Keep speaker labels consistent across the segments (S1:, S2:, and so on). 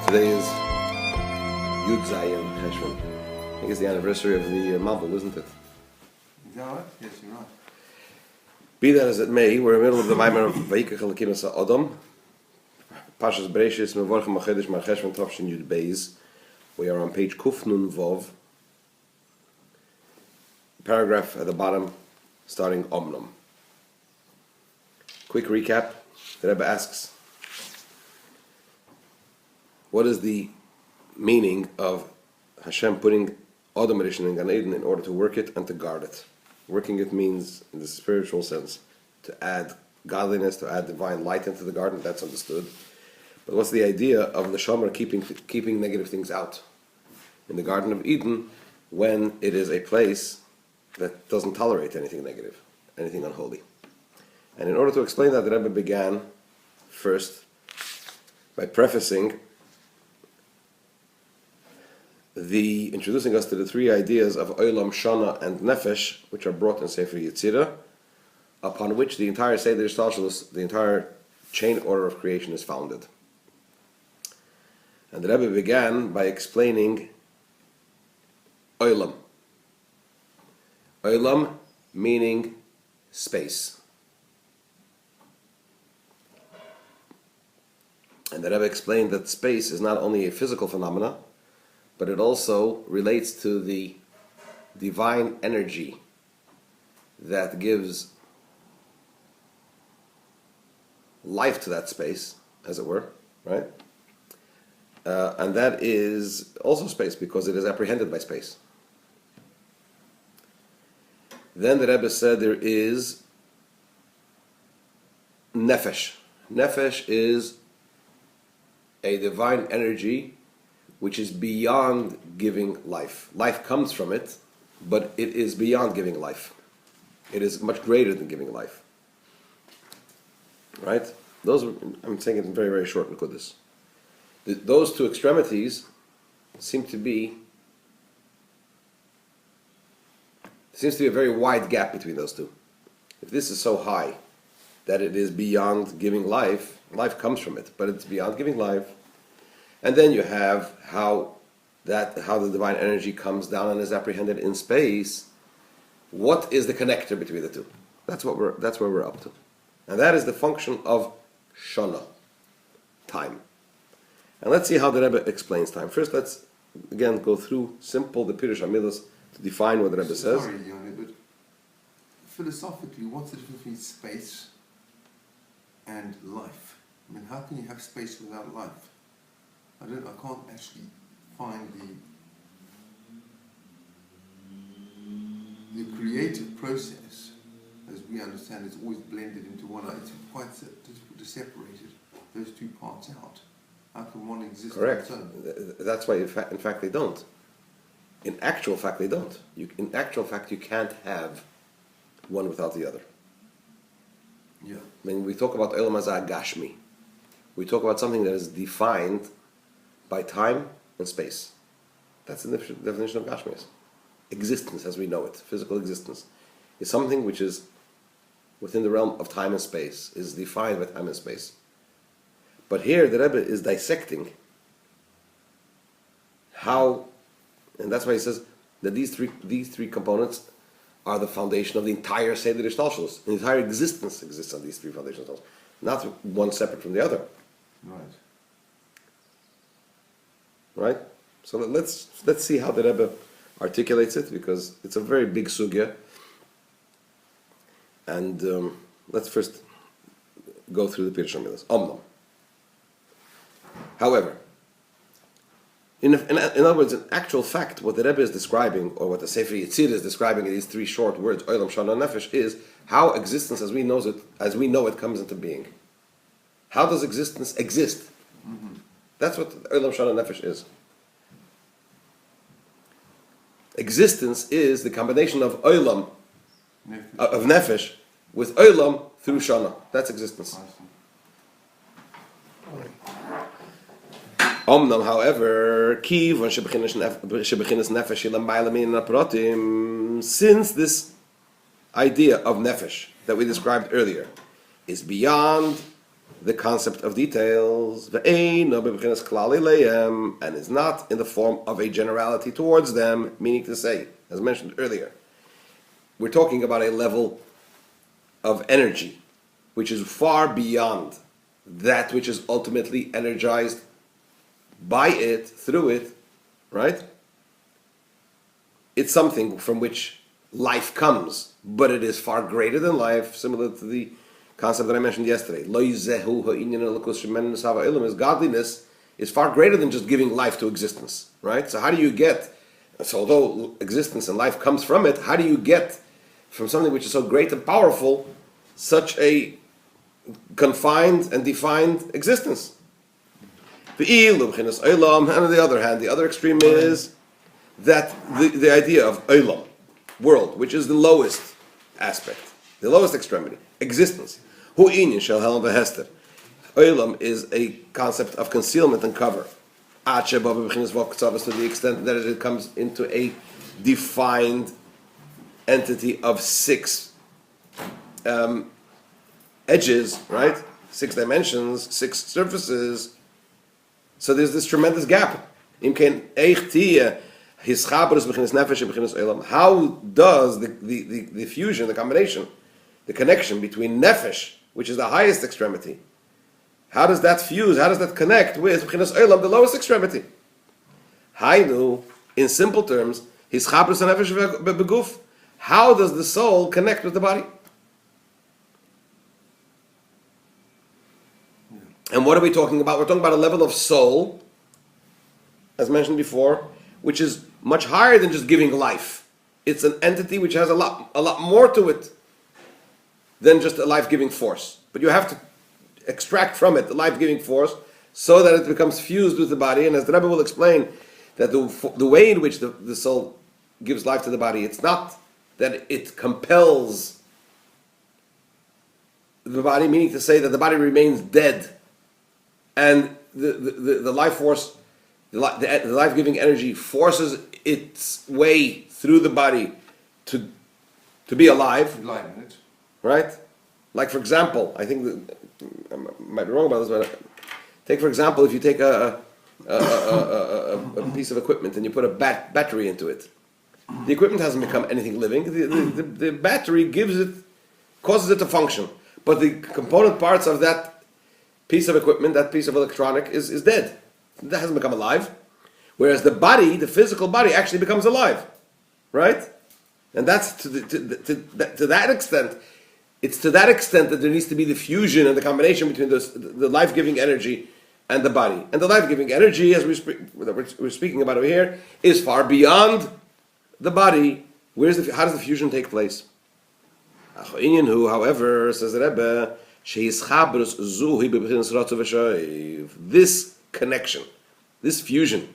S1: Today is Yud Zayin Cheshvan. I think it's the anniversary of the Mabul, isn't it?
S2: Is that right? Yes, you're right.
S1: Be that as it may, we're in the middle of the Mamar Vayikach Havaye Pashas Bereishis Mevorchem Machedesh Mar Cheshvan Tovshin Yud Beis. We are on page Kuf Nun Vov, paragraph at the bottom, starting Omnum. Quick recap. The Rebbe asks, what is the meaning of Hashem putting Adam Rishon in Gan Eden in order to work it and to guard it? Working it means, in the spiritual sense, to add godliness, to add divine light into the garden. That's understood. But what's the idea of the Shomer keeping negative things out in the Garden of Eden when it is a place that doesn't tolerate anything negative, anything unholy? And in order to explain that, the Rebbe began first by prefacing introducing us to the three ideas of Olam, Shana, and Nefesh, which are brought in Sefer Yetzirah, upon which the entire Seder Shtalshalus, the entire chain order of creation, is founded. And the Rebbe began by explaining Olam. Olam meaning space. And the Rebbe explained that space is not only a physical phenomena, but it also relates to the divine energy that gives life to that space, as it were, right? And that is also space because it is apprehended by space. Then the Rebbe said there is Nefesh. Nefesh is a divine energy which is beyond giving life. Life comes from it, but it is beyond giving life. It is much greater than giving life. Right? I'm saying it in very, very short and kudus. Those two extremities seems to be a very wide gap between those two. If this is so high that it is beyond giving life, life comes from it, but it's beyond giving life. And then you have how the divine energy comes down and is apprehended in space. What is the connector between the two? That's where we're up to. And that is the function of Shana, time. And let's see how the Rebbe explains time. First, let's again go through the Pirush HaMilos to define what the Rebbe says.
S2: Sorry, Yoni, but philosophically, what's the difference between space and life? I mean, how can you have space without life? I can't actually find the creative process, as we understand, is always blended into one. It's quite difficult to separate those two parts out. How can one exist on its own?
S1: Correct. That's why, in fact, they don't. In actual fact, they don't. In actual fact, you can't have one without the other.
S2: Yeah.
S1: I mean, we talk about Olam Hazeh Gashmi. We talk about something that is defined by time and space. That's the definition of Gashmias. Existence as we know it, physical existence, is something which is within the realm of time and space, is defined by time and space. But here the Rebbe is dissecting how, and that's why he says that these three components are the foundation of the entire Seder Shtalshalus. The entire existence exists on these three foundations, not one separate from the other.
S2: Right.
S1: Right? So let's see how the Rebbe articulates it, because it's a very big sugya. And let's first go through the Pirush HaMilos. Omnam. However, in other words, in actual fact, what the Rebbe is describing, or what the Sefer Yetzirah is describing in these three short words, Olam, Shana, and Nefesh, is how existence as we know it comes into being. How does existence exist?
S2: Mm-hmm.
S1: That's what Olam, Shana, and Nefesh is. Existence is the combination of Olam, of Nefesh, with Olam through Shana. That's existence. Omnam, however, since this idea of Nefesh that we described earlier is beyond the concept of details, and is not in the form of a generality towards them, meaning to say, as mentioned earlier, we're talking about a level of energy which is far beyond that which is ultimately energized by it, through it, right? It's something from which life comes, but it is far greater than life, similar to the concept that I mentioned yesterday. Godliness is far greater than just giving life to existence, right? So how do you get, so although existence and life comes from it, how do you get from something which is so great and powerful, such a confined and defined existence? And on the other hand, the other extreme is that the idea of olam, world, which is the lowest aspect, the lowest extremity, existence. Olam is a concept of concealment and cover. To the extent that it comes into a defined entity of six edges, right? 6 dimensions, 6 surfaces. So there's this tremendous gap. How does the fusion, the combination, the connection between nefesh, which is the highest extremity, how does that fuse, how does that connect with b'chinas olam, the lowest extremity? Hainu, in simple terms, how does the soul connect with the body? And what are we talking about? We're talking about a level of soul, as mentioned before, which is much higher than just giving life. It's an entity which has a lot more to it than just a life-giving force. But you have to extract from it the life-giving force so that it becomes fused with the body. And as the Rebbe will explain, that the way in which the soul gives life to the body, it's not that it compels the body, meaning to say that the body remains dead, and the life force, the life-giving energy forces its way through the body to be alive, right? Like, for example, I think that, I might be wrong about this, but take, for example, if you take a piece of equipment and you put a battery into it, the equipment hasn't become anything living. The battery causes it to function, but the component parts of that piece of equipment, that piece of electronic, is dead. That hasn't become alive. Whereas the body, the physical body, actually becomes alive, right? And that's to that extent. It's to that extent that there needs to be the fusion and the combination between the life-giving energy and the body. And the life-giving energy, as we're speaking about over here, is far beyond the body. How does the fusion take place? However, says the Rebbe, this connection, this fusion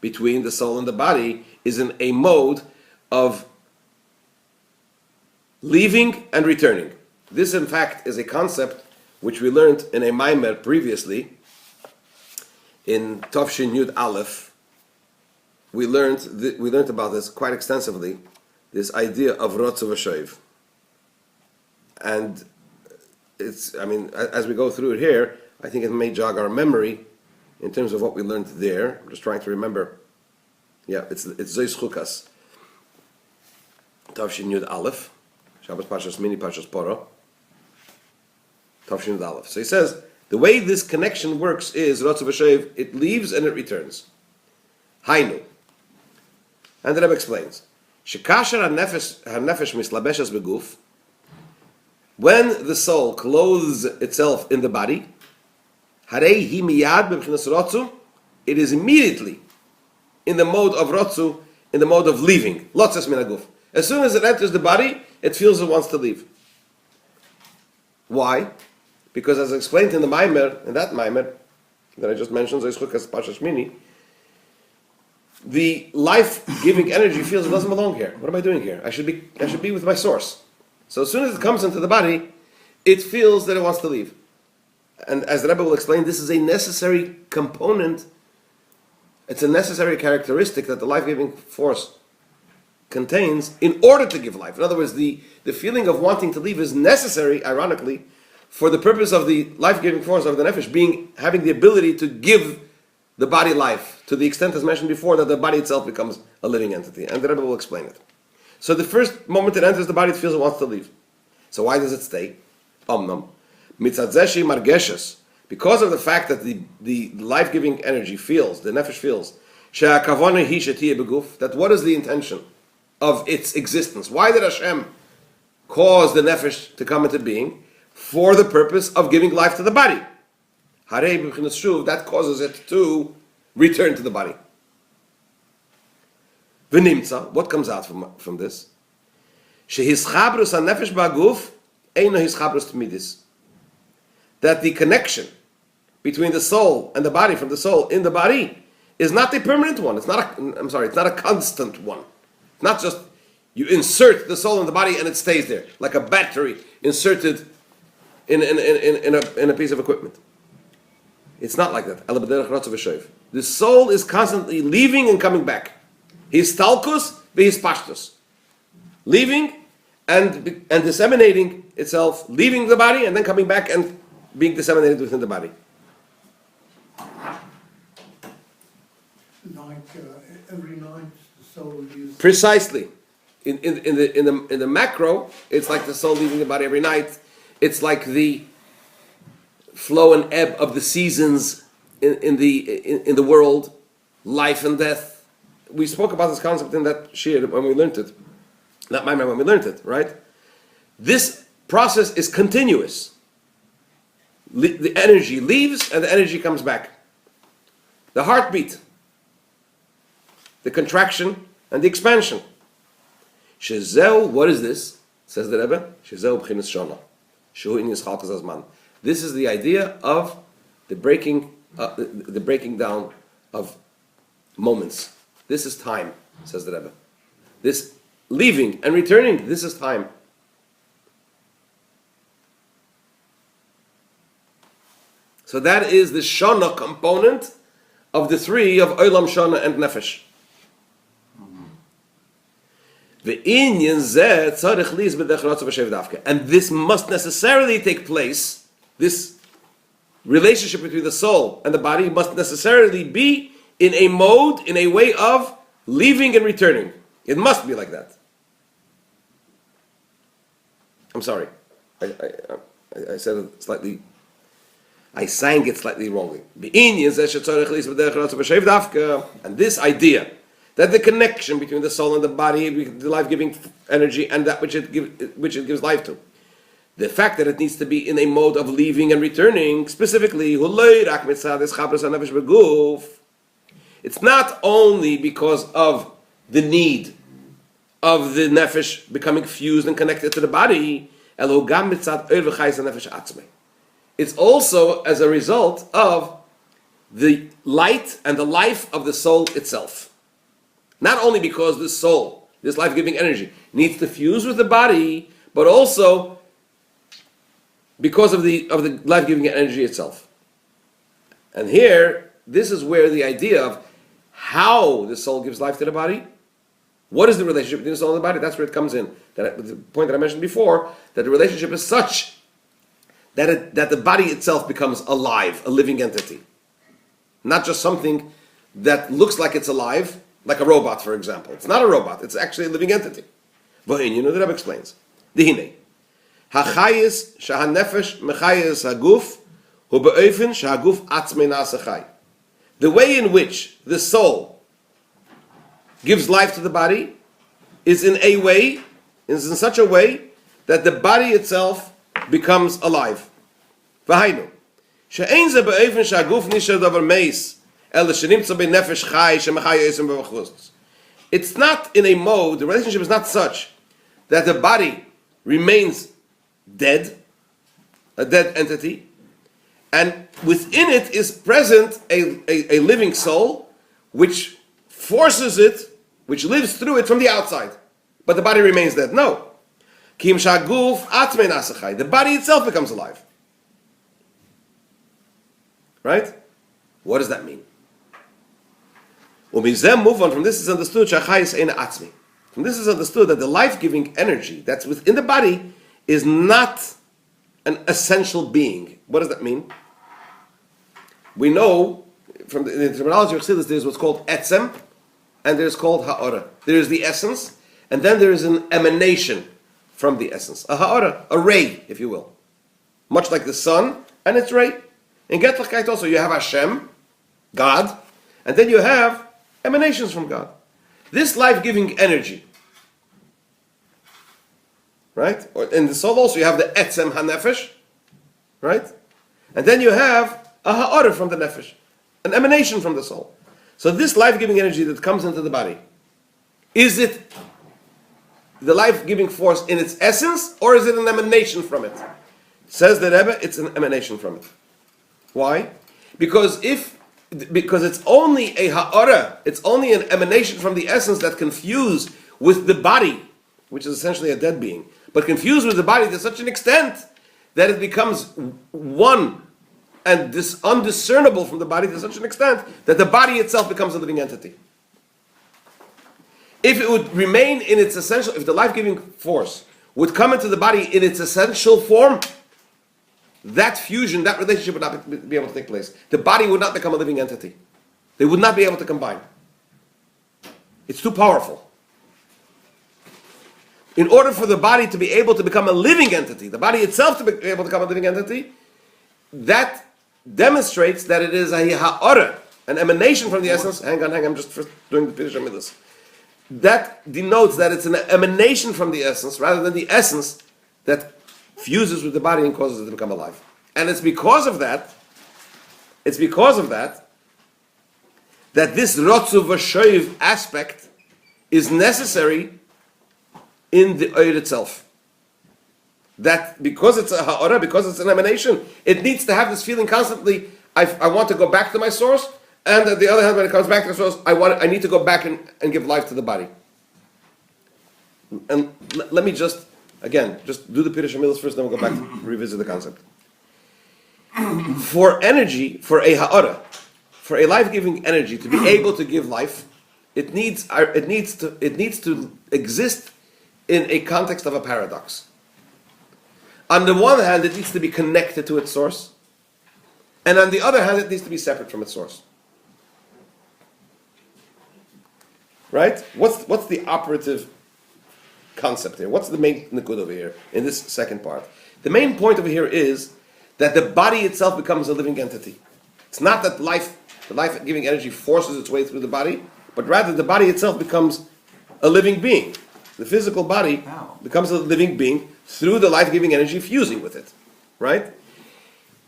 S1: between the soul and the body is in a mode of leaving and returning. This, in fact, is a concept which we learned in a Maimer previously. In Tafshin Yud Aleph, we learned about this quite extensively. This idea of Rotzu V'Shoiv, and as we go through it here, I think it may jog our memory in terms of what we learned there. I'm just trying to remember. Yeah, it's Zois Chukas. Tafshin Yud Aleph, Shabbos Pashas Mini Pashas Poro. Tafshin Yud Aleph. So he says the way this connection works is Rotzu V'Shoiv. It leaves and it returns. Hainu. And the Rebbe explains. Shekasher ha-nefesh mislabeshes beguf. When the soul clothes itself in the body, harei hi miyad b'bchinas rotzu, it is immediately in the mode of rotzu, in the mode of leaving. Lotzes min haguf. As soon as it enters the body, it feels it wants to leave. Why? Because as explained in the Maimer, in that Maimer that I just mentioned, the life-giving energy feels it doesn't belong here. What am I doing here? I should be with my source. So as soon as it comes into the body, it feels that it wants to leave. And as the Rebbe will explain, this is a necessary component. It's a necessary characteristic that the life-giving force contains in order to give life. In other words, the feeling of wanting to leave is necessary, ironically, for the purpose of the life-giving force of the nefesh having the ability to give the body life, to the extent as mentioned before, that the body itself becomes a living entity. And the Rebbe will explain it. So the first moment it enters the body, it feels it wants to leave. So why does it stay? Omnam. Mitzadzeshi margeshes. Because of the fact that the life-giving energy feels, the nefesh feels, that what is the intention of its existence? Why did Hashem cause the nefesh to come into being? For the purpose of giving life to the body. That causes it to return to the body. V'nimtza, what comes out from this? Shehischabrus hanefesh ba'guf eino hischabrus t'midis. That the connection between the soul and the body, from the soul in the body, is not a permanent one. It's not a constant one. Not just you insert the soul in the body and it stays there, like a battery inserted in a piece of equipment. It's not like that. The soul is constantly leaving and coming back. His talkus, his pashtus. Leaving and disseminating itself, leaving the body and then coming back and being disseminated within the body.
S3: Like every night the soul is...
S1: Precisely. In the macro, it's like the soul leaving the body every night. It's like the flow and ebb of the seasons in the world, life and death. We spoke about this concept in that Shiur when we learned it. Not my mind when we learned it, right? This process is continuous. The energy leaves and the energy comes back. The heartbeat, the contraction and the expansion. Shezeu, what is this? Says the Rebbe. Shezeu b'chinas shana. Shu in yischalkas azman. This is the idea of the breaking down of moments. This is time, says the Rebbe. This leaving and returning, this is time. So that is the shana component of the three of Olam, Shana, and Nefesh. And this must necessarily take place, this relationship between the soul and the body must necessarily be in a mode, in a way of leaving and returning. It must be like that. I'm sorry. I said it slightly, I sang it slightly wrongly. And this idea that the connection between the soul and the body, the life-giving energy, and that which it gives life to, the fact that it needs to be in a mode of leaving and returning, specifically, it's not only because of the need of the nefesh becoming fused and connected to the body, it's also as a result of the light and the life of the soul itself. Not only because this soul, this life-giving energy, needs to fuse with the body, but also because of the life-giving energy itself. And here, this is where the idea of how the soul gives life to the body, what is the relationship between the soul and the body, that's where it comes in. The point that I mentioned before, that the relationship is such that the body itself becomes alive, a living entity. Not just something that looks like it's alive, like a robot, for example. It's not a robot, it's actually a living entity. You know, the Rebbe explains. Dihine. Hachayis shahanefesh mechayis haguf hu be'ofen shahaguf atzmei na'asachai. The way in which the soul gives life to the body is in such a way that the body itself becomes alive. V'hainu. She'ein ze be'ofen shahaguf nisher davar meis. It's not in a mode, the relationship is not such that the body remains dead, a dead entity, and within it is present a living soul which forces it, which lives through it from the outside. But the body remains dead. No. The body itself becomes alive. Right? What does that mean? From this is understood that the life-giving energy that's within the body is not an essential being. What does that mean? We know from the terminology of Chassidus, there's what's called etzem, and there's called ha'ara. There's the essence, and then there is an emanation from the essence. A ha'ara, a ray, if you will. Much like the sun and its ray. In Gettlichkeit also, you have Hashem, God, and then you have emanations from God. This life-giving energy, right? In the soul also, you have the etzem hanefesh, right? And then you have a ha'ara from the nefesh, an emanation from the soul. So this life-giving energy that comes into the body, is it the life-giving force in its essence, or is it an emanation from it? Says the Rebbe, it's an emanation from it. Why? Because it's only a ha'ara, it's only an emanation from the essence that confused with the body, which is essentially a dead being, but confused with the body to such an extent that it becomes one and undiscernible from the body to such an extent that the body itself becomes a living entity. If it would remain in its essential, if the life-giving force would come into the body in its essential form, that fusion, that relationship would not be able to take place. The body would not become a living entity. They would not be able to combine. It's too powerful. In order for the body to be able to become a living entity, the body itself to be able to become a living entity, that demonstrates that it is a ha'ara, an emanation from the essence. Hang on, I'm just first doing the Pirush HaMidas. That denotes that it's an emanation from the essence rather than the essence that fuses with the body and causes it to become alive. And it's because of that that this Rotzu Vashoiv aspect is necessary in the Oyer itself. That because it's a ha'ara, because it's an emanation, it needs to have this feeling constantly, I want to go back to my source, and on the other hand, when it comes back to the source, I need to go back and give life to the body. And let me just do the Pirush HaMilas first, then we'll go back to revisit the concept. For energy, for a ha'ara, for a life-giving energy to be able to give life, it needs to exist in a context of a paradox. On the one hand, it needs to be connected to its source, and on the other hand, it needs to be separate from its source. Right? What's the operative concept here? What's the main nikud over here in this second part? The main point over here is that the body itself becomes a living entity. It's not that the life-giving energy forces its way through the body, but rather the body itself becomes a living being. The physical body becomes a living being through the life-giving energy fusing with it. Right?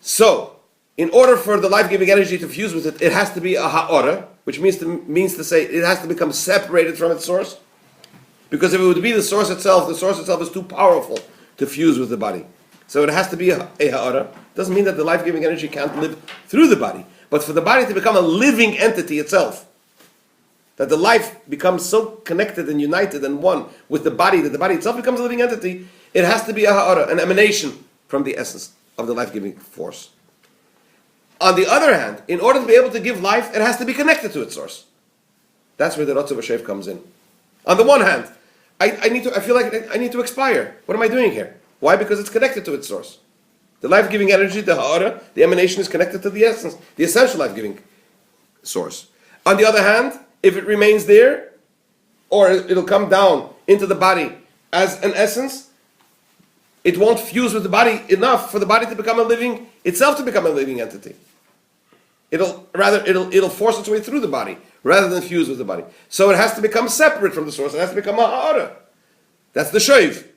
S1: So, in order for the life-giving energy to fuse with it, it has to be a ha'ara, which means to say it has to become separated from its source. Because if it would be the source itself is too powerful to fuse with the body. So it has to be a ha'ara. Doesn't mean that the life-giving energy can't live through the body. But for the body to become a living entity itself, that the life becomes so connected and united and one with the body, that the body itself becomes a living entity, it has to be a ha'ara, an emanation from the essence of the life-giving force. On the other hand, in order to be able to give life, it has to be connected to its source. That's where the Rotzu Vashoiv comes in. On the one hand, I feel like I need to expire. What am I doing here? Why? Because it's connected to its source. The life-giving energy, the ha'ara, the emanation is connected to the essence, the essential life-giving source. On the other hand, if it remains there, or it'll come down into the body as an essence, it won't fuse with the body enough for the body to become a living entity. It'll force its way through the body rather than fuse with the body. So it has to become separate from the source. It has to become a ha'ara. That's the shoiv,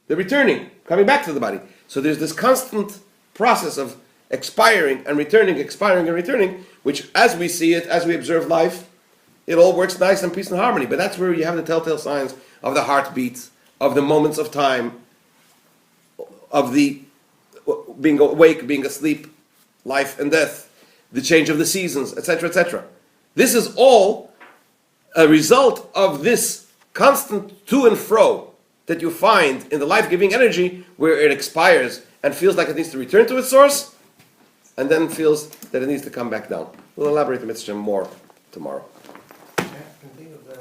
S1: the returning, coming back to the body. So there's this constant process of expiring and returning, which as we see it, as we observe life, it all works nice and peace and harmony. But that's where you have the telltale signs of the heartbeat, of the moments of time, of the being awake, being asleep, life and death, the change of the seasons, etc., etc. This is all a result of this constant to and fro that you find in the life-giving energy, where it expires and feels like it needs to return to its source, and then feels that it needs to come back down. We'll elaborate the mitzvah more tomorrow.